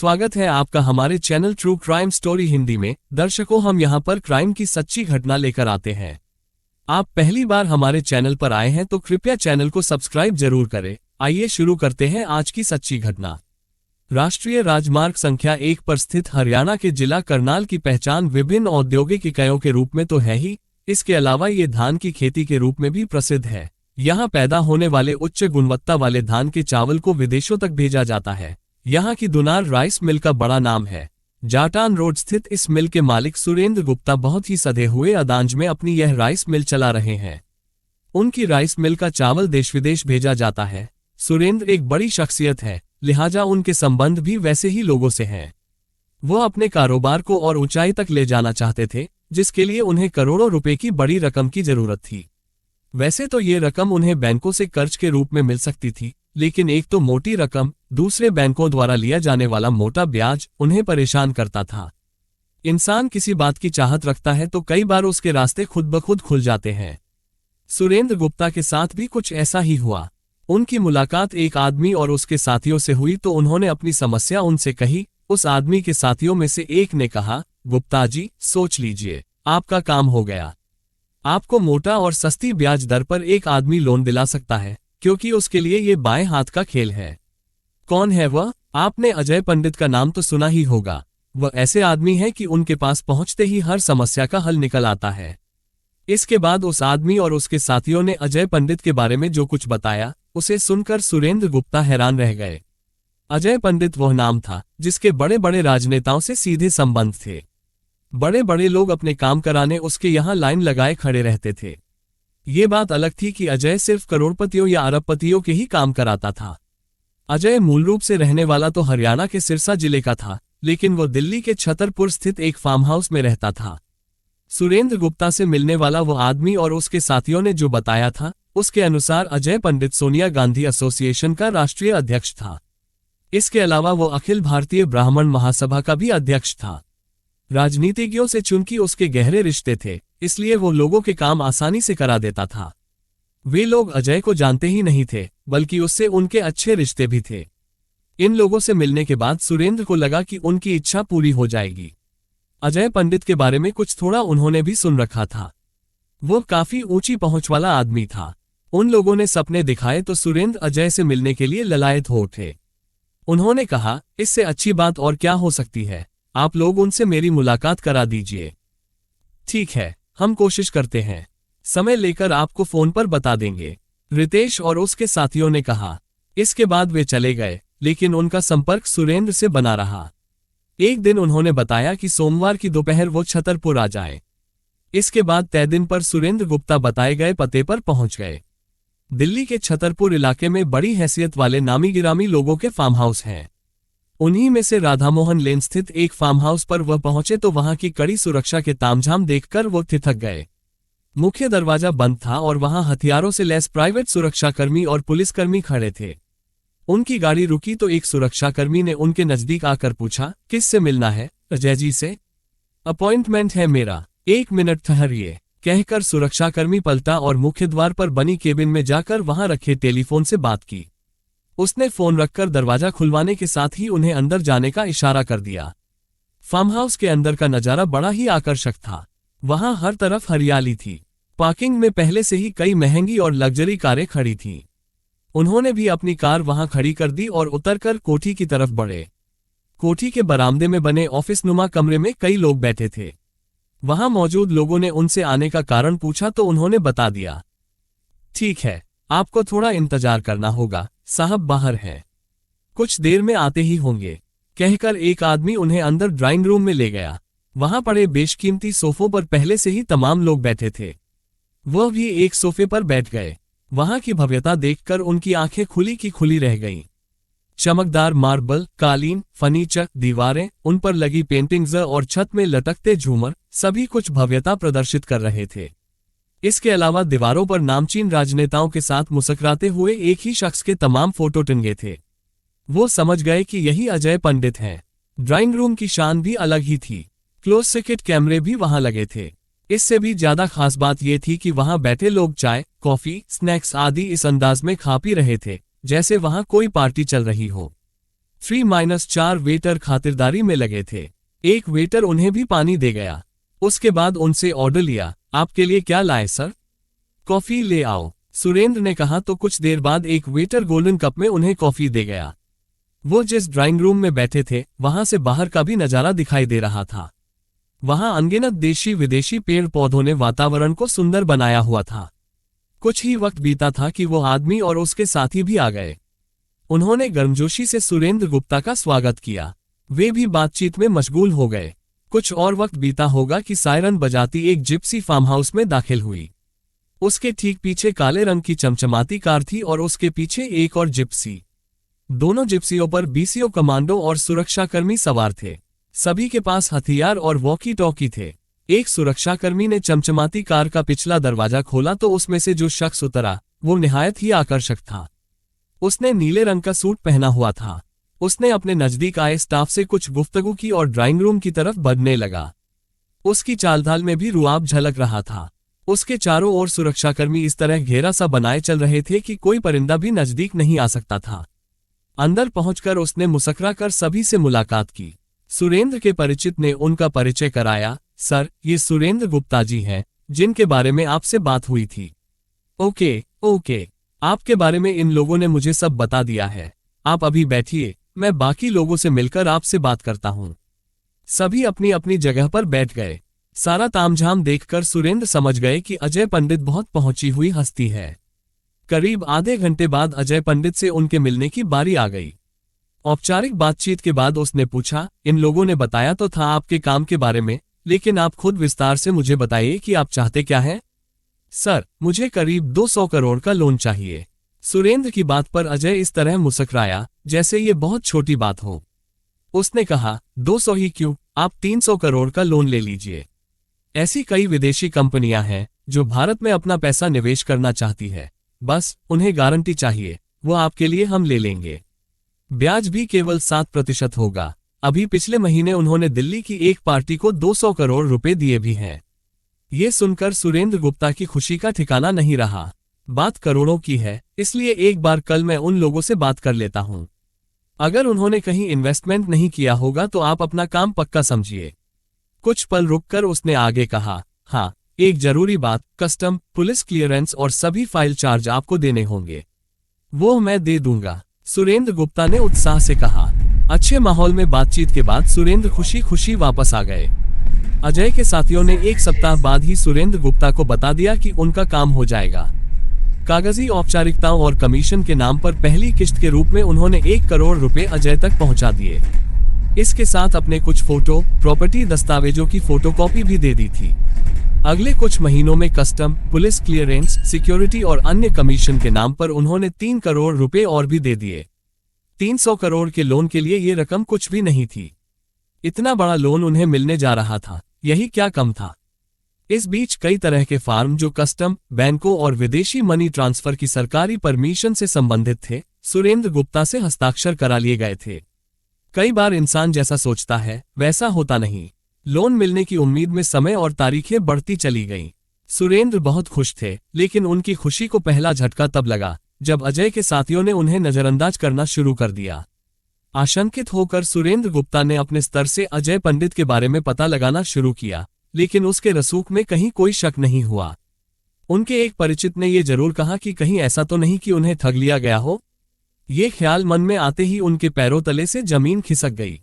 स्वागत है आपका हमारे channel true crime story Hindi में। दर्शकों, हम यहां पर क्राइम की सच्ची घटना लेकर आते हैं। आप पहली बार हमारे चैनल पर आए हैं तो कृपया चैनल को सब्सक्राइब जरूर करें। आइए शुरू करते हैं आज की सच्ची घटना। राष्ट्रीय राजमार्ग संख्या 1 पर स्थित हरियाणा के जिला करनाल की पहचान विभिन्न औद्योगिक इकाइयों के रूप में तो है ही, इसके अलावा ये धान की खेती के रूप में भी प्रसिद्ध है। यहाँ पैदा होने वाले उच्च गुणवत्ता वाले धान के चावल को विदेशों तक भेजा जाता है। यहाँ की दुनार राइस मिल का बड़ा नाम है। जाटान रोड स्थित इस मिल के मालिक सुरेंद्र गुप्ता बहुत ही सधे हुए अंदाज में अपनी यह राइस मिल चला रहे हैं। उनकी राइस मिल का चावल देश विदेश भेजा जाता है। सुरेंद्र एक बड़ी शख्सियत है, लिहाजा उनके संबंध भी वैसे ही लोगों से हैं। वो अपने कारोबार को और ऊंचाई तक ले जाना चाहते थे, जिसके लिए उन्हें करोड़ों रुपए की बड़ी रकम की जरूरत थी। वैसे तो ये रकम उन्हें बैंकों से कर्ज के रूप में मिल सकती थी, लेकिन एक तो मोटी रकम, दूसरे बैंकों द्वारा लिया जाने वाला मोटा ब्याज उन्हें परेशान करता था। इंसान किसी बात की चाहत रखता है तो कई बार उसके रास्ते खुद ब खुद खुल जाते हैं। सुरेंद्र गुप्ता के साथ भी कुछ ऐसा ही हुआ। उनकी मुलाकात एक आदमी और उसके साथियों से हुई तो उन्होंने अपनी समस्या उनसे कही। उस आदमी के साथियों में से एक ने कहा, गुप्ता जी, सोच लीजिए, आपका काम हो गया। आपको मोटा और सस्ती ब्याज दर पर एक आदमी लोन दिला सकता है, क्योंकि उसके लिए ये बाएं हाथ का खेल है। कौन है वह? आपने अजय पंडित का नाम तो सुना ही होगा। वह ऐसे आदमी है कि उनके पास पहुंचते ही हर समस्या का हल निकल आता है। इसके बाद उस आदमी और उसके साथियों ने अजय पंडित के बारे में जो कुछ बताया, उसे सुनकर सुरेंद्र गुप्ता हैरान रह गए। अजय पंडित वह नाम था जिसके बड़े बड़े राजनेताओं से सीधे संबंध थे। बड़े बड़े लोग अपने काम कराने उसके यहाँ लाइन लगाए खड़े रहते थे। ये बात अलग थी कि अजय सिर्फ करोड़पतियों या अरबपतियों के ही काम कराता था। अजय मूल रूप से रहने वाला तो हरियाणा के सिरसा जिले का था, लेकिन वो दिल्ली के छतरपुर स्थित एक फार्म हाउस में रहता था। सुरेंद्र गुप्ता से मिलने वाला वो आदमी और उसके साथियों ने जो बताया था, उसके अनुसार अजय पंडित सोनिया गांधी एसोसिएशन का राष्ट्रीय अध्यक्ष था। इसके अलावा वो अखिल भारतीय ब्राह्मण महासभा का भी अध्यक्ष था। राजनीतिज्ञों से चूंकि उसके गहरे रिश्ते थे, इसलिए वो लोगों के काम आसानी से करा देता था। वे लोग अजय को जानते ही नहीं थे, बल्कि उससे उनके अच्छे रिश्ते भी थे। इन लोगों से मिलने के बाद सुरेंद्र को लगा कि उनकी इच्छा पूरी हो जाएगी। अजय पंडित के बारे में कुछ थोड़ा उन्होंने भी सुन रखा था। वो काफी ऊंची पहुंच वाला आदमी था। उन लोगों ने सपने दिखाए तो सुरेंद्र अजय से मिलने के लिए ललायत हो उठे। उन्होंने कहा, इससे अच्छी बात और क्या हो सकती है, आप लोग उनसे मेरी मुलाकात करा दीजिए। ठीक है, हम कोशिश करते हैं, समय लेकर आपको फोन पर बता देंगे, रितेश और उसके साथियों ने कहा। इसके बाद वे चले गए, लेकिन उनका संपर्क सुरेंद्र से बना रहा। एक दिन उन्होंने बताया कि सोमवार की दोपहर वो छतरपुर आ जाए। इसके बाद तय दिन पर सुरेंद्र गुप्ता बताए गए पते पर पहुंच गए। दिल्ली के छतरपुर इलाके में बड़ी हैसियत वाले नामी गिरामी लोगों के फार्म हाउस हैं। उन्हीं में से राधामोहन लेन स्थित एक फार्म हाउस पर वह पहुंचे तो वहां की कड़ी सुरक्षा के तामझाम देखकर वो थिथक गए। मुख्य दरवाजा बंद था और वहां हथियारों से लैस प्राइवेट सुरक्षाकर्मी और पुलिसकर्मी खड़े थे। उनकी गाड़ी रुकी तो एक सुरक्षाकर्मी ने उनके नजदीक आकर पूछा, किससे मिलना है? अजय जी से। अपॉइंटमेंट है मेरा, 1 मिनट ठहरिए, कहकर सुरक्षाकर्मी पलटा और मुख्य द्वार पर बनी केबिन में जाकर वहां रखे टेलीफोन से बात की। उसने फोन रखकर दरवाजा खुलवाने के साथ ही उन्हें अंदर जाने का इशारा कर दिया। फार्म हाउस के अंदर का नजारा बड़ा ही आकर्षक था। वहां हर तरफ हरियाली थी। पार्किंग में पहले से ही कई महंगी और लग्जरी कारें खड़ी थीं। उन्होंने भी अपनी कार वहां खड़ी कर दी और उतरकर कोठी की तरफ बढ़े। कोठी के बरामदे में बने ऑफिस नुमा कमरे में कई लोग बैठे थे। वहां मौजूद लोगों ने उनसे आने का कारण पूछा तो उन्होंने बता दिया। ठीक है, आपको थोड़ा इंतजार करना होगा, साहब बाहर हैं, कुछ देर में आते ही होंगे, कहकर एक आदमी उन्हें अंदर ड्राइंग रूम में ले गया। वहां पड़े बेशकीमती सोफों पर पहले से ही तमाम लोग बैठे थे। वह भी एक सोफे पर बैठ गए। वहां की भव्यता देखकर उनकी आंखें खुली की खुली रह गईं। चमकदार मार्बल, कालीन, फर्नीचर, दीवारें, उन पर लगी पेंटिंग्स और छत में लटकते झूमर, सभी कुछ भव्यता प्रदर्शित कर रहे थे। इसके अलावा दीवारों पर नामचीन राजनेताओं के साथ मुस्कुराते हुए एक ही शख्स के तमाम फोटो टंगे थे। वो समझ गए कि यही अजय पंडित हैं। ड्राइंग रूम की शान भी अलग ही थी। क्लोज सर्किट कैमरे भी वहां लगे थे। इससे भी ज्यादा खास बात यह थी कि वहां बैठे लोग चाय, कॉफी, स्नैक्स आदि इस अंदाज में खा पी रहे थे, जैसे वहां कोई पार्टी चल रही हो। 3-4 वेटर खातिरदारी में लगे थे। एक वेटर उन्हें भी पानी दे गया। उसके बाद उनसे ऑर्डर लिया, आपके लिए क्या लाए सर? कॉफी ले आओ, सुरेंद्र ने कहा तो कुछ देर बाद एक वेटर गोल्डन कप में उन्हें कॉफी दे गया। वो जिस ड्राइंग रूम में बैठे थे वहां से बाहर का भी नजारा दिखाई दे रहा था। वहां अनगिनत देशी विदेशी पेड़ पौधों ने वातावरण को सुंदर बनाया हुआ था। कुछ ही वक्त बीता था कि वो आदमी और उसके साथी भी आ गए। उन्होंने गर्मजोशी से सुरेंद्र गुप्ता का स्वागत किया। वे भी बातचीत में मशगूल हो गए। कुछ और वक्त बीता होगा कि सायरन बजाती एक जिप्सी फार्म हाउस में दाखिल हुई। उसके ठीक पीछे काले रंग की चमचमाती कार थी और उसके पीछे एक और जिप्सी। दोनों जिप्सियों पर बीसीओ कमांडो और सुरक्षाकर्मी सवार थे। सभी के पास हथियार और वॉकी टॉकी थे। एक सुरक्षाकर्मी ने चमचमाती कार का पिछला दरवाजा खोला तो उसमें से जो शख्स उतरा वो निहायत ही आकर्षक था। उसने नीले रंग का सूट पहना हुआ था। उसने अपने नजदीक आए स्टाफ से कुछ गुफ्तगू की और ड्राइंग रूम की तरफ बढ़ने लगा। उसकी चालढाल में भी रुआब झलक रहा था। उसके चारों ओर सुरक्षाकर्मी इस तरह घेरा सा बनाए चल रहे थे कि कोई परिंदा भी नजदीक नहीं आ सकता था। अंदर पहुंचकर उसने मुस्कुरा कर सभी से मुलाकात की। सुरेंद्र के परिचित ने उनका परिचय कराया, सर ये सुरेंद्र गुप्ता जी हैं जिनके बारे में आपसे बात हुई थी। ओके, आपके बारे में इन लोगों ने मुझे सब बता दिया है। आप अभी बैठिए, मैं बाकी लोगों से मिलकर आपसे बात करता हूं। सभी अपनी अपनी जगह पर बैठ गए। सारा तामझाम देखकर सुरेंद्र समझ गए कि अजय पंडित बहुत पहुंची हुई हस्ती है। करीब आधे घंटे बाद अजय पंडित से उनके मिलने की बारी आ गई। औपचारिक बातचीत के बाद उसने पूछा, इन लोगों ने बताया तो था आपके काम के बारे में, लेकिन आप खुद विस्तार से मुझे बताइए कि आप चाहते क्या हैं? सर, मुझे करीब 200 करोड़ का लोन चाहिए। सुरेंद्र की बात पर अजय इस तरह मुस्कुराया जैसे ये बहुत छोटी बात हो। उसने कहा, 200 ही क्यों, आप 300 करोड़ का लोन ले लीजिए। ऐसी कई विदेशी कंपनियां हैं जो भारत में अपना पैसा निवेश करना चाहती है। बस उन्हें गारंटी चाहिए, वो आपके लिए हम ले लेंगे। ब्याज भी केवल 7% होगा। अभी पिछले महीने उन्होंने दिल्ली की एक पार्टी को 200 करोड़ रुपए दिए भी हैं। ये सुनकर सुरेंद्र गुप्ता की खुशी का ठिकाना नहीं रहा। बात करोड़ों की है, इसलिए एक बार कल मैं उन लोगों से बात कर लेता हूं। अगर उन्होंने कहीं इन्वेस्टमेंट नहीं किया होगा तो आप अपना काम पक्का समझिए। कुछ पल रुककर उसने आगे कहा, हाँ, एक जरूरी बात, कस्टम, पुलिस क्लियरेंस और सभी फाइल चार्ज आपको देने होंगे। वो मैं दे दूंगा, सुरेंद्र गुप्ता ने उत्साह से कहा। अच्छे माहौल में बातचीत के बाद सुरेंद्र खुशी खुशी वापस आ गए। अजय के साथियों ने एक सप्ताह बाद ही सुरेंद्र गुप्ता को बता दिया कि उनका काम हो जाएगा। कागजी औपचारिकताओं और कमीशन के नाम पर पहली किश्त के रूप में उन्होंने 1 करोड़ रुपए अजय तक पहुंचा दिए। इसके साथ अपने कुछ फोटो, प्रॉपर्टी दस्तावेजों की फोटोकॉपी भी दे दी थी। अगले कुछ महीनों में कस्टम, पुलिस क्लियरेंस, सिक्योरिटी और अन्य कमीशन के नाम पर उन्होंने 3 करोड़ रुपए और भी दे दिए। 300 करोड़ के लोन के लिए ये रकम कुछ भी नहीं थी। इतना बड़ा लोन उन्हें मिलने जा रहा था, यही क्या कम था। इस बीच कई तरह के फार्म जो कस्टम, बैंकों और विदेशी मनी ट्रांसफर की सरकारी परमिशन से संबंधित थे, सुरेंद्र गुप्ता से हस्ताक्षर करा लिए गए थे। कई बार इंसान जैसा सोचता है वैसा होता नहीं। लोन मिलने की उम्मीद में समय और तारीखें बढ़ती चली गईं। सुरेंद्र बहुत खुश थे, लेकिन उनकी खुशी को पहला झटका तब लगा जब अजय के साथियों ने उन्हें नजरअंदाज करना शुरू कर दिया। आशंकित होकर सुरेंद्र गुप्ता ने अपने स्तर से अजय पंडित के बारे में पता लगाना शुरू किया, लेकिन उसके रसूख में कहीं कोई शक नहीं हुआ। उनके एक परिचित ने यह जरूर कहा कि कहीं ऐसा तो नहीं कि उन्हें ठग लिया गया हो। ये ख्याल मन में आते ही उनके पैरों तले से जमीन खिसक गई।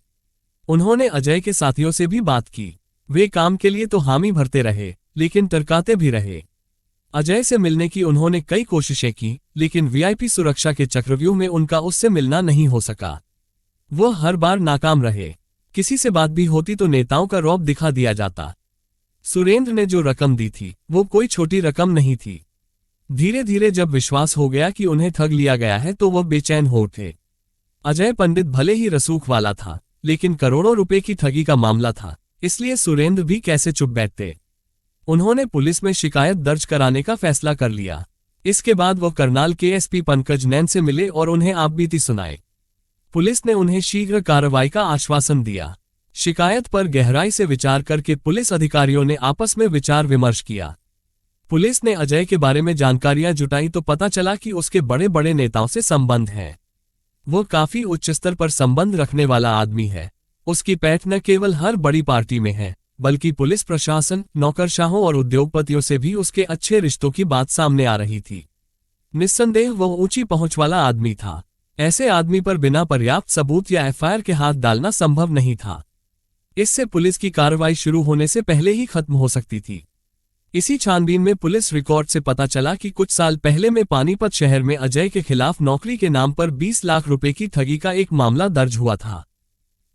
उन्होंने अजय के साथियों से भी बात की। वे काम के लिए तो हामी भरते रहे, लेकिन टरकाते भी रहे। अजय से मिलने की उन्होंने कई कोशिशें की, लेकिन वीआईपी सुरक्षा के चक्रव्यूह में उनका उससे मिलना नहीं हो सका। वो हर बार नाकाम रहे। किसी से बात भी होती तो नेताओं का रौब दिखा दिया जाता। सुरेंद्र ने जो रकम दी थी वो कोई छोटी रकम नहीं थी। धीरे धीरे जब विश्वास हो गया कि उन्हें ठग लिया गया है तो वह बेचैन हो उठे। अजय पंडित भले ही रसूख वाला था, लेकिन करोड़ों रुपए की ठगी का मामला था, इसलिए सुरेंद्र भी कैसे चुप बैठते। उन्होंने पुलिस में शिकायत दर्ज कराने का फैसला कर लिया। इसके बाद वो करनाल के एसपी पंकज नैन से मिले और उन्हें आपबीती सुनाए। पुलिस ने उन्हें शीघ्र कार्रवाई का आश्वासन दिया। शिकायत पर गहराई से विचार करके पुलिस अधिकारियों ने आपस में विचार विमर्श किया। पुलिस ने अजय के बारे में जानकारियां जुटाई तो पता चला कि उसके बड़े बड़े नेताओं से संबंध हैं। वो काफी उच्च स्तर पर संबंध रखने वाला आदमी है। उसकी पैठ न केवल हर बड़ी पार्टी में है, बल्कि पुलिस प्रशासन, नौकरशाहों और उद्योगपतियों से भी उसके अच्छे रिश्तों की बात सामने आ रही थी। निस्संदेह वह ऊंची पहुंच वाला आदमी था। ऐसे आदमी पर बिना पर्याप्त सबूत या एफआईआर के हाथ डालना संभव नहीं था। इससे पुलिस की कार्रवाई शुरू होने से पहले ही खत्म हो सकती थी। इसी छानबीन में पुलिस रिकॉर्ड से पता चला कि कुछ साल पहले में पानीपत शहर में अजय के खिलाफ नौकरी के नाम पर 20 लाख रुपए की ठगी का एक मामला दर्ज हुआ था।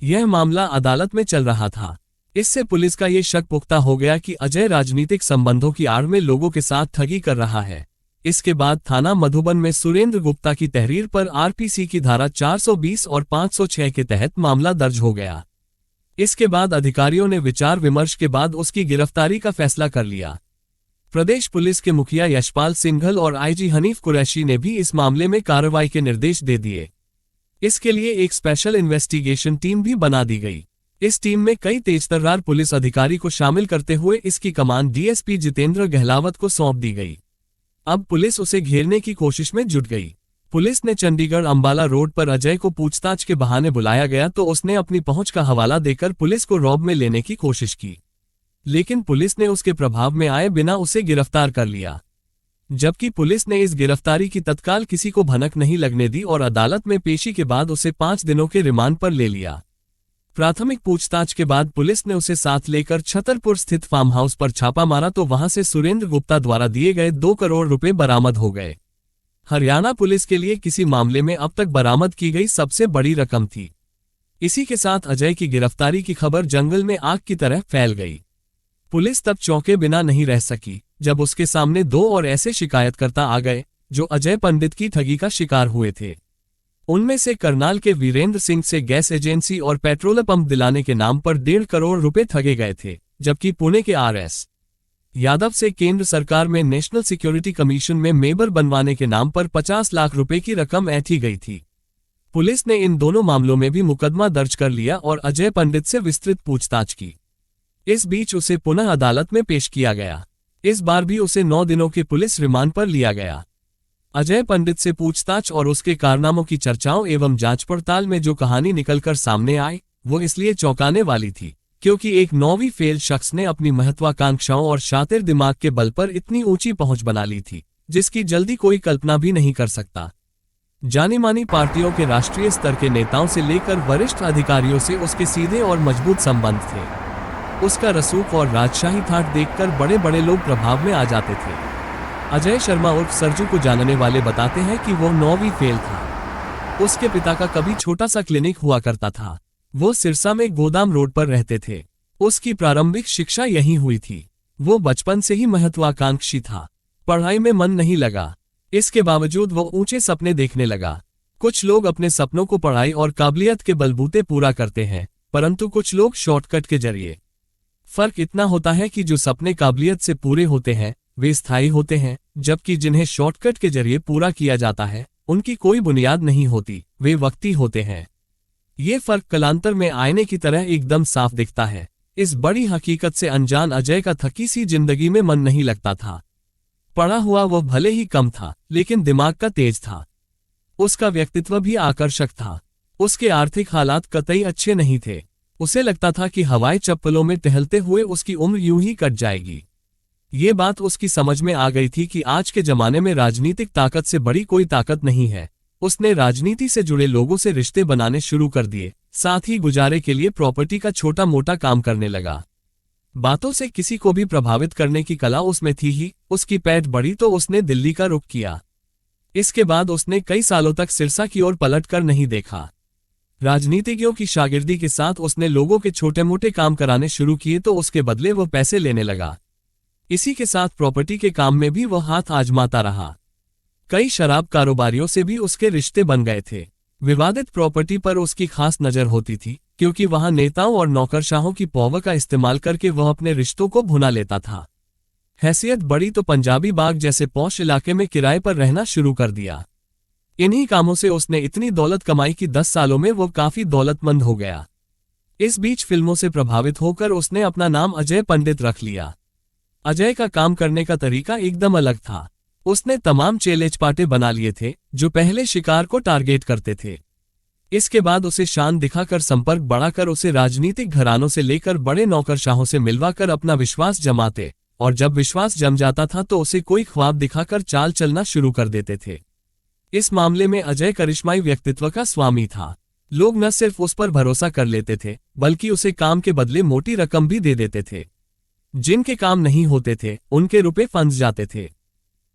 यह मामला अदालत में चल रहा था। इससे पुलिस का ये शक पुख्ता हो गया कि अजय राजनीतिक संबंधों की आड़ में लोगों के साथ ठगी कर रहा है। इसके बाद थाना मधुबन में सुरेंद्र गुप्ता की तहरीर पर आरपीसी की धारा 420 और 506 के तहत मामला दर्ज हो गया। इसके बाद अधिकारियों ने विचार विमर्श के बाद उसकी गिरफ्तारी का फैसला कर लिया। प्रदेश पुलिस के मुखिया यशपाल सिंघल और आईजी हनीफ कुरैशी ने भी इस मामले में कार्रवाई के निर्देश दे दिए। इसके लिए एक स्पेशल इन्वेस्टिगेशन टीम भी बना दी गई। इस टीम में कई तेजतर्रार पुलिस अधिकारी को शामिल करते हुए इसकी कमान डीएसपी जितेंद्र गहलावत को सौंप दी गई। अब पुलिस उसे घेरने की कोशिश में जुट गई। पुलिस ने चंडीगढ़ अंबाला रोड पर अजय को पूछताछ के बहाने बुलाया गया तो उसने अपनी पहुंच का हवाला देकर पुलिस को रौब में लेने की कोशिश की, लेकिन पुलिस ने उसके प्रभाव में आए बिना उसे गिरफ्तार कर लिया। जबकि पुलिस ने इस गिरफ्तारी की तत्काल किसी को भनक नहीं लगने दी और अदालत में पेशी के बाद उसे 5 दिनों के रिमांड पर ले लिया। प्राथमिक पूछताछ के बाद पुलिस ने उसे साथ लेकर छतरपुर स्थित फार्म हाउस पर छापा मारा तो वहां से सुरेंद्र गुप्ता द्वारा दिए गए 2 करोड़ रुपए बरामद हो गए। हरियाणा पुलिस के लिए किसी मामले में अब तक बरामद की गई सबसे बड़ी रकम थी। इसी के साथ अजय की गिरफ्तारी की खबर जंगल में आग की तरह फैल गई। पुलिस तब चौंके बिना नहीं रह सकी जब उसके सामने 2 और ऐसे शिकायतकर्ता आ गए जो अजय पंडित की ठगी का शिकार हुए थे। उनमें से करनाल के वीरेंद्र सिंह से गैस एजेंसी और पेट्रोल पंप दिलाने के नाम पर 1.5 करोड़ रुपए ठगे गए थे, जबकि पुणे के आरएस यादव से केंद्र सरकार में नेशनल सिक्योरिटी कमीशन में मेंबर बनवाने के नाम पर 50 लाख रुपए की रकम ऐंठी गई थी। पुलिस ने इन दोनों मामलों में भी मुकदमा दर्ज कर लिया और अजय पंडित से विस्तृत पूछताछ की। इस बीच उसे पुनः अदालत में पेश किया गया। इस बार भी उसे 9 दिनों के पुलिस रिमांड पर लिया गया। अजय पंडित से पूछताछ और उसके कारनामों की चर्चाओं एवं जांच पड़ताल में जो कहानी निकलकर सामने आई वो इसलिए चौंकाने वाली थी क्योंकि एक 9वीं फेल शख्स ने अपनी महत्वाकांक्षाओं और शातिर दिमाग के बल पर इतनी ऊंची पहुंच बना ली थी जिसकी जल्दी कोई कल्पना भी नहीं कर सकता। जानी मानी पार्टियों के राष्ट्रीय स्तर के नेताओं से लेकर वरिष्ठ अधिकारियों से उसके सीधे और मजबूत संबंध थे। उसका रसूख और राजशाही ठाट देखकर बड़े बड़े लोग प्रभाव में आ जाते थे। अजय शर्मा उर्फ सरजू को जानने वाले बताते हैं कि वो 9वीं फेल था। उसके पिता का कभी छोटा सा क्लिनिक हुआ करता था। वो सिरसा में गोदाम रोड पर रहते थे। उसकी प्रारंभिक शिक्षा यहीं हुई थी। वो बचपन से ही महत्वाकांक्षी था। पढ़ाई में मन नहीं लगा। इसके बावजूद वो ऊंचे सपने देखने लगा। कुछ लोग अपने सपनों को पढ़ाई और काबिलियत के बलबूते पूरा करते हैं, परंतु कुछ लोग शॉर्टकट के जरिए। फर्क इतना होता है कि जो सपने काबिलियत से पूरे होते हैं वे स्थायी होते हैं, जबकि जिन्हें शॉर्टकट के जरिए पूरा किया जाता है उनकी कोई बुनियाद नहीं होती, वे वक्ती होते हैं। ये फर्क कालांतर में आईने की तरह एकदम साफ दिखता है। इस बड़ी हकीकत से अनजान अजय का थकी सी जिंदगी में मन नहीं लगता था। पढ़ा हुआ वो भले ही कम था, लेकिन दिमाग का तेज था। उसका व्यक्तित्व भी आकर्षक था। उसके आर्थिक हालात कतई अच्छे नहीं थे। उसे लगता था कि हवाई चप्पलों में टहलते हुए उसकी उम्र यूं ही कट जाएगी। ये बात उसकी समझ में आ गई थी कि आज के जमाने में राजनीतिक ताकत से बड़ी कोई ताकत नहीं है। उसने राजनीति से जुड़े लोगों से रिश्ते बनाने शुरू कर दिए, साथ ही गुजारे के लिए प्रॉपर्टी का छोटा मोटा काम करने लगा। बातों से किसी को भी प्रभावित करने की कला उसमें थी ही। उसकी पैठ बढ़ी तो उसने दिल्ली का रुख किया। इसके बाद उसने कई सालों तक सिरसा की ओर पलट कर नहीं देखा। राजनीतिज्ञों की शागिर्दी के साथ उसने लोगों के छोटे मोटे काम कराने शुरू किए तो उसके बदले वो पैसे लेने लगा। इसी के साथ प्रॉपर्टी के काम में भी वह हाथ आजमाता रहा। कई शराब कारोबारियों से भी उसके रिश्ते बन गए थे। विवादित प्रॉपर्टी पर उसकी खास नजर होती थी क्योंकि वहां नेताओं और नौकरशाहों की पॉवर का इस्तेमाल करके वह अपने रिश्तों को भुना लेता था। हैसियत बढ़ी तो पंजाबी बाग जैसे पौश इलाके में किराए पर रहना शुरू कर दिया। इन्हीं कामों से उसने इतनी दौलत कमाई कि 10 सालों में वो काफी दौलतमंद हो गया। इस बीच फिल्मों से प्रभावित होकर उसने अपना नाम अजय पंडित रख लिया। अजय का काम करने का तरीका एकदम अलग था। उसने तमाम चेले चपाटे बना लिए थे जो पहले शिकार को टारगेट करते थे। इसके बाद उसे शान दिखाकर संपर्क बढ़ाकर उसे राजनीतिक घरानों से लेकर बड़े नौकरशाहों से मिलवाकर अपना विश्वास जमाते, और जब विश्वास जम जाता था तो उसे कोई ख्वाब दिखाकर चाल चलना शुरू कर देते थे। इस मामले में अजय करिश्माई व्यक्तित्व का स्वामी था। लोग न सिर्फ उस पर भरोसा कर लेते थे, बल्कि उसे काम के बदले मोटी रकम भी दे देते थे। जिनके काम नहीं होते थे, उनके रुपए फंस जाते थे।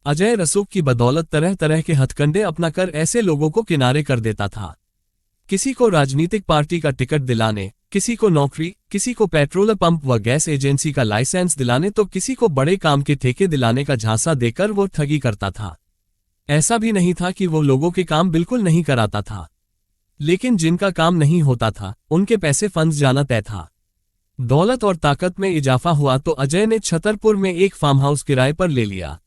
अजय रसूख की बदौलत तरह तरह के हथकंडे अपना कर ऐसे लोगों को किनारे कर देता था। किसी को राजनीतिक पार्टी का टिकट दिलाने, किसी को नौकरी, किसी को पेट्रोल पंप व गैस एजेंसी का लाइसेंस दिलाने तो किसी को बड़े काम के ठेके दिलाने का झांसा देकर वो ठगी करता था। ऐसा भी नहीं था कि वो लोगों के काम बिल्कुल नहीं कराता था, लेकिन जिनका काम नहीं होता था उनके पैसे फंस जाना तय था। दौलत और ताकत में इजाफा हुआ तो अजय ने छतरपुर में एक फार्म हाउस किराए पर ले लिया।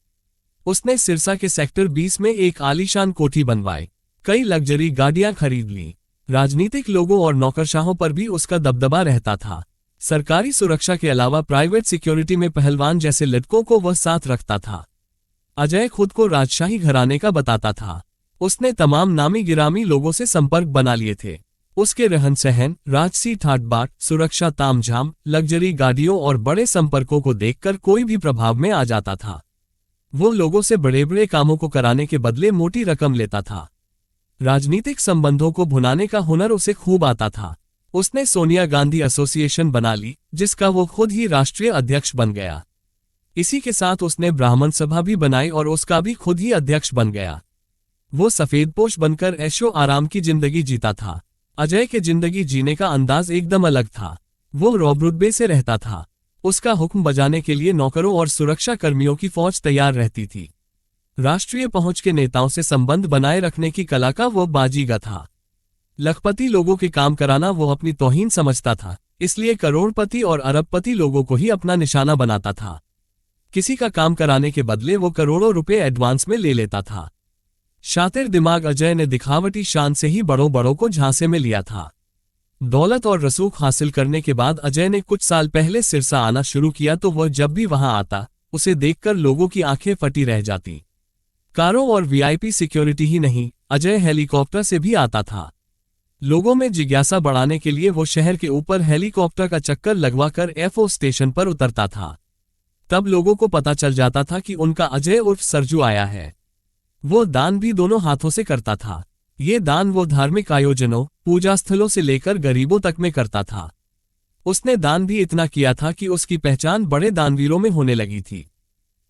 उसने सिरसा के सेक्टर 20 में एक आलीशान कोठी बनवाई, कई लग्जरी गाड़ियां खरीद ली। राजनीतिक लोगों और नौकरशाहों पर भी उसका दबदबा रहता था। सरकारी सुरक्षा के अलावा प्राइवेट सिक्योरिटी में पहलवान जैसे लड़कों को वह साथ रखता था। अजय खुद को राजशाही घराने का बताता था। उसने तमाम नामी गिरामी लोगों से संपर्क बना लिए थे। उसके रहन सहन, राजसी ठाट बाट, सुरक्षा तामझाम, लग्जरी गाड़ियों और बड़े संपर्कों को देखकर कोई भी प्रभाव में आ जाता था। वो लोगों से बड़े बड़े कामों को कराने के बदले मोटी रकम लेता था। राजनीतिक संबंधों को भुनाने का हुनर उसे खूब आता था। उसने सोनिया गांधी एसोसिएशन बना ली, जिसका वो खुद ही राष्ट्रीय अध्यक्ष बन गया। इसी के साथ उसने ब्राह्मण सभा भी बनाई और उसका भी खुद ही अध्यक्ष बन गया। वो सफेदपोश बनकर ऐशो आराम की जिंदगी जीता था। अजय के जिंदगी जीने का अंदाज एकदम अलग था। वो रौब-रुतबे से रहता था। उसका हुक्म बजाने के लिए नौकरों और सुरक्षा कर्मियों की फौज तैयार रहती थी। राष्ट्रीय पहुंच के नेताओं से संबंध बनाए रखने की कला का वो बाजीगर था। लखपति लोगों के काम कराना वो अपनी तौहीन समझता था, इसलिए करोड़पति और अरबपति लोगों को ही अपना निशाना बनाता था। किसी का काम कराने के बदले वो करोड़ों रुपए एडवांस में ले लेता था। शातिर दिमाग अजय ने दिखावटी शान से ही बड़ों बड़ों को झांसे में लिया था। दौलत और रसूख हासिल करने के बाद अजय ने कुछ साल पहले सिरसा आना शुरू किया तो वह जब भी वहां आता, उसे देखकर लोगों की आंखें फटी रह जाती। कारों और वीआईपी सिक्योरिटी ही नहीं, अजय हेलीकॉप्टर से भी आता था। लोगों में जिज्ञासा बढ़ाने के लिए वो शहर के ऊपर हेलीकॉप्टर का चक्कर लगवाकर एफओ स्टेशन पर उतरता था। तब लोगों को पता चल जाता था कि उनका अजय उर्फ सरजू आया है। वो दान भी दोनों हाथों से करता था। ये दान वो धार्मिक आयोजनों, पूजा स्थलों से लेकर गरीबों तक में करता था। उसने दान भी इतना किया था कि उसकी पहचान बड़े दानवीरों में होने लगी थी।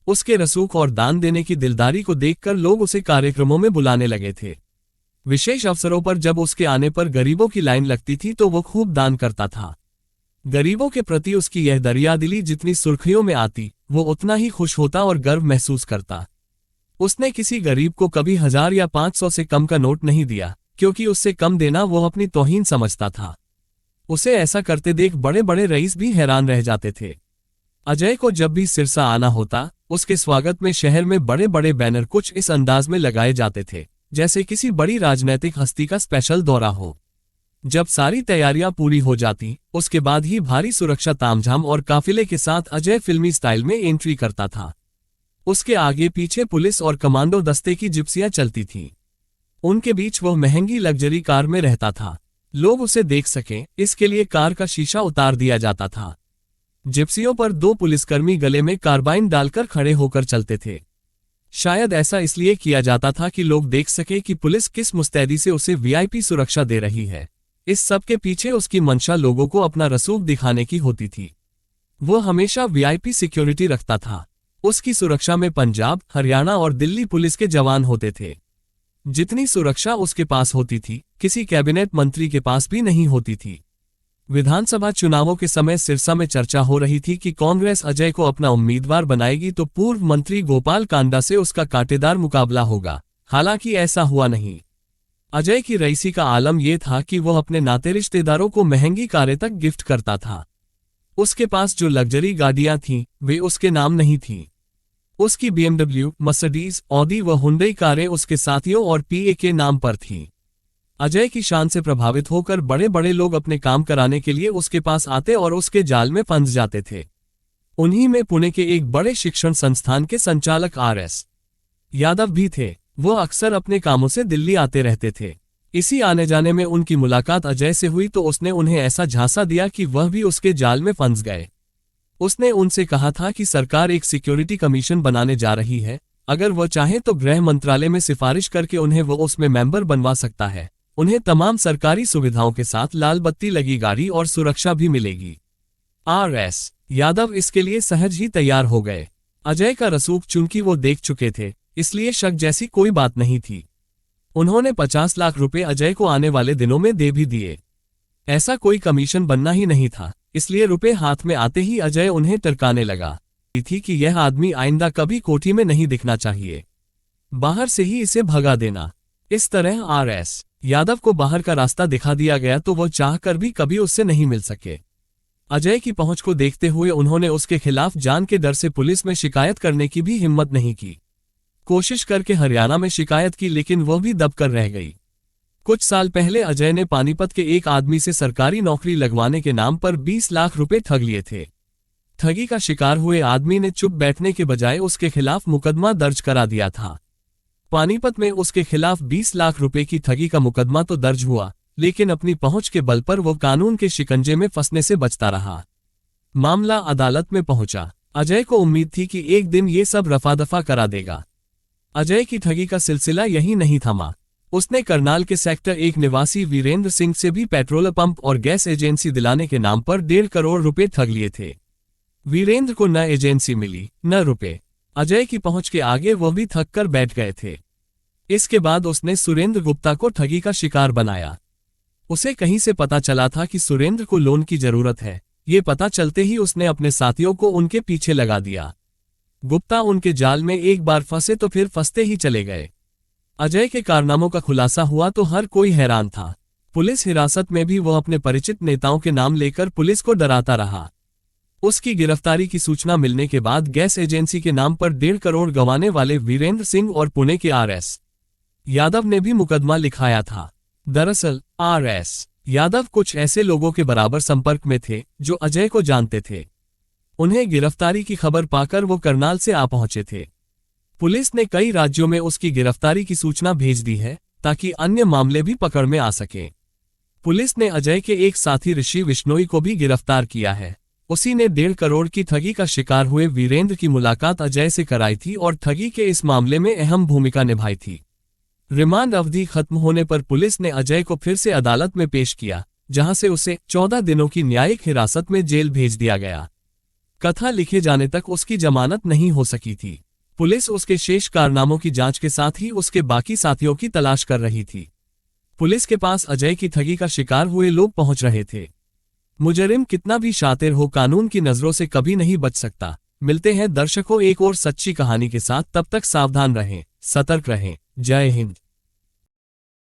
उसके रसूख और दान देने की दिलदारी को देखकर लोग उसे कार्यक्रमों में बुलाने लगे थे। विशेष अवसरों पर जब उसके आने पर गरीबों की लाइन लगती थी तो वो खूब दान करता था। गरीबों के प्रति उसकी यह दरियादिली जितनी सुर्खियों में आती, वो उतना ही खुश होता और गर्व महसूस करता। उसने किसी गरीब को कभी 1000 या 500 से कम का नोट नहीं दिया, क्योंकि उससे कम देना वो अपनी तौहीन समझता था। उसे ऐसा करते देख बड़े बड़े रईस भी हैरान रह जाते थे। अजय को जब भी सिरसा आना होता, उसके स्वागत में शहर में बड़े बड़े बैनर कुछ इस अंदाज में लगाए जाते थे, जैसे किसी बड़ी राजनैतिक हस्ती का स्पेशल दौरा हो। जब सारी तैयारियां पूरी हो जाती, उसके बाद ही भारी सुरक्षा तामझाम और काफिले के साथ अजय फिल्मी स्टाइल में एंट्री करता था। उसके आगे पीछे पुलिस और कमांडो दस्ते की जिप्सियां चलती थीं। उनके बीच वह महंगी लग्जरी कार में रहता था। लोग उसे देख सकें, इसके लिए कार का शीशा उतार दिया जाता था। जिप्सियों पर 2 पुलिसकर्मी गले में कार्बाइन डालकर खड़े होकर चलते थे। शायद ऐसा इसलिए किया जाता था कि लोग देख सके कि पुलिस किस मुस्तैदी से उसे वीआईपी सुरक्षा दे रही है। इस सब के पीछे उसकी मंशा लोगों को अपना रसूख दिखाने की होती थी। वो हमेशा वीआईपी सिक्योरिटी रखता था। उसकी सुरक्षा में पंजाब, हरियाणा और दिल्ली पुलिस के जवान होते थे। जितनी सुरक्षा उसके पास होती थी, किसी कैबिनेट मंत्री के पास भी नहीं होती थी। विधानसभा चुनावों के समय सिरसा में चर्चा हो रही थी कि कांग्रेस अजय को अपना उम्मीदवार बनाएगी तो पूर्व मंत्री गोपाल कांडा से उसका कांटेदार मुकाबला होगा। हालांकि ऐसा हुआ नहीं। अजय की रईसी का आलम यह था कि वह अपने नाते रिश्तेदारों को महंगी कारें तक गिफ्ट करता था। उसके पास जो लग्जरी गाड़ियां थीं, वे उसके नाम नहीं थीं। उसकी BMW, मर्सिडीज, ऑडी व हुंडई कारें उसके साथियों और पीए के नाम पर थीं। अजय की शान से प्रभावित होकर बड़े बड़े लोग अपने काम कराने के लिए उसके पास आते और उसके जाल में फंस जाते थे। उन्हीं में पुणे के एक बड़े शिक्षण संस्थान के संचालक RS यादव भी थे। वो अक्सर अपने कामों से दिल्ली आते रहते थे। इसी आने जाने में उनकी मुलाकात अजय से हुई तो उसने उन्हें ऐसा झांसा दिया कि वह भी उसके जाल में फंस गए। उसने उनसे कहा था कि सरकार एक सिक्योरिटी कमीशन बनाने जा रही है, अगर वह चाहे तो गृह मंत्रालय में सिफारिश करके उन्हें वो उसमें मेंबर बनवा सकता है। उन्हें तमाम सरकारी सुविधाओं के साथ लाल बत्ती लगी गाड़ी और सुरक्षा भी मिलेगी। आर.एस. यादव इसके लिए सहज ही तैयार हो गए। अजय का रसूख चूंकि वो देख चुके थे, इसलिए शक जैसी कोई बात नहीं थी। उन्होंने 50 लाख रुपए अजय को आने वाले दिनों में दे भी दिए। ऐसा कोई कमीशन बनना ही नहीं था, इसलिए रुपए हाथ में आते ही अजय उन्हें टरकाने लगा थी कि यह आदमी आइंदा कभी कोठी में नहीं दिखना चाहिए, बाहर से ही इसे भगा देना। इस तरह आर.एस. यादव को बाहर का रास्ता दिखा दिया गया तो वो चाहकर भी कभी उससे नहीं मिल सके। अजय की पहुंच को देखते हुए उन्होंने उसके खिलाफ जान के डर से पुलिस में शिकायत करने की भी हिम्मत नहीं की। कोशिश करके हरियाणा में शिकायत की, लेकिन वह भी दबकर रह गई। कुछ साल पहले अजय ने पानीपत के एक आदमी से सरकारी नौकरी लगवाने के नाम पर 20 लाख रुपए ठग लिए थे। ठगी का शिकार हुए आदमी ने चुप बैठने के बजाय उसके खिलाफ मुकदमा दर्ज करा दिया था। पानीपत में उसके खिलाफ 20 लाख रुपए की ठगी का मुकदमा तो दर्ज हुआ, लेकिन अपनी पहुंच के बल पर वो कानून के शिकंजे में फंसने से बचता रहा। मामला अदालत में पहुंचा। अजय को उम्मीद थी कि एक दिन ये सब रफा दफा करा देगा। अजय की ठगी का सिलसिला यही नहीं थमा। उसने करनाल के सेक्टर 1 निवासी वीरेंद्र सिंह से भी पेट्रोल पंप और गैस एजेंसी दिलाने के नाम पर 1.5 करोड़ रुपए ठग लिए थे। वीरेंद्र को न एजेंसी मिली न रुपए। अजय की पहुंच के आगे वह भी थक कर बैठ गए थे। इसके बाद उसने सुरेंद्र गुप्ता को ठगी का शिकार बनाया। उसे कहीं से पता चला था कि सुरेंद्र को लोन की जरूरत है। ये पता चलते ही उसने अपने साथियों को उनके पीछे लगा दिया। गुप्ता उनके जाल में एक बार फंसे तो फिर फंसते ही चले गए। अजय के कारनामों का खुलासा हुआ तो हर कोई हैरान था। पुलिस हिरासत में भी वह अपने परिचित नेताओं के नाम लेकर पुलिस को डराता रहा। उसकी गिरफ्तारी की सूचना मिलने के बाद गैस एजेंसी के नाम पर 1.5 करोड़ गंवाने वाले वीरेंद्र सिंह और पुणे के आर.एस. यादव ने भी मुकदमा लिखाया था। दरअसल आर.एस. यादव कुछ ऐसे लोगों के बराबर संपर्क में थे जो अजय को जानते थे। उन्हें गिरफ्तारी की खबर पाकर वो करनाल से आ पहुंचे थे। पुलिस ने कई राज्यों में उसकी गिरफ्तारी की सूचना भेज दी है ताकि अन्य मामले भी पकड़ में आ सके। पुलिस ने अजय के एक साथी ऋषि विश्नोई को भी गिरफ्तार किया है। उसी ने 1.5 करोड़ की ठगी का शिकार हुए वीरेंद्र की मुलाकात अजय से कराई थी और ठगी के इस मामले में अहम भूमिका निभाई थी। रिमांड अवधि खत्म होने पर पुलिस ने अजय को फिर से अदालत में पेश किया, जहां से उसे 14 दिनों की न्यायिक हिरासत में जेल भेज दिया गया। कथा लिखे जाने तक उसकी जमानत नहीं हो सकी थी। पुलिस उसके शेष कारनामों की जांच के साथ ही उसके बाकी साथियों की तलाश कर रही थी। पुलिस के पास अजय की ठगी का शिकार हुए लोग पहुंच रहे थे। मुजरिम कितना भी शातिर हो, कानून की नजरों से कभी नहीं बच सकता। मिलते हैं दर्शकों एक और सच्ची कहानी के साथ, तब तक सावधान रहें, सतर्क रहें। जय हिंद।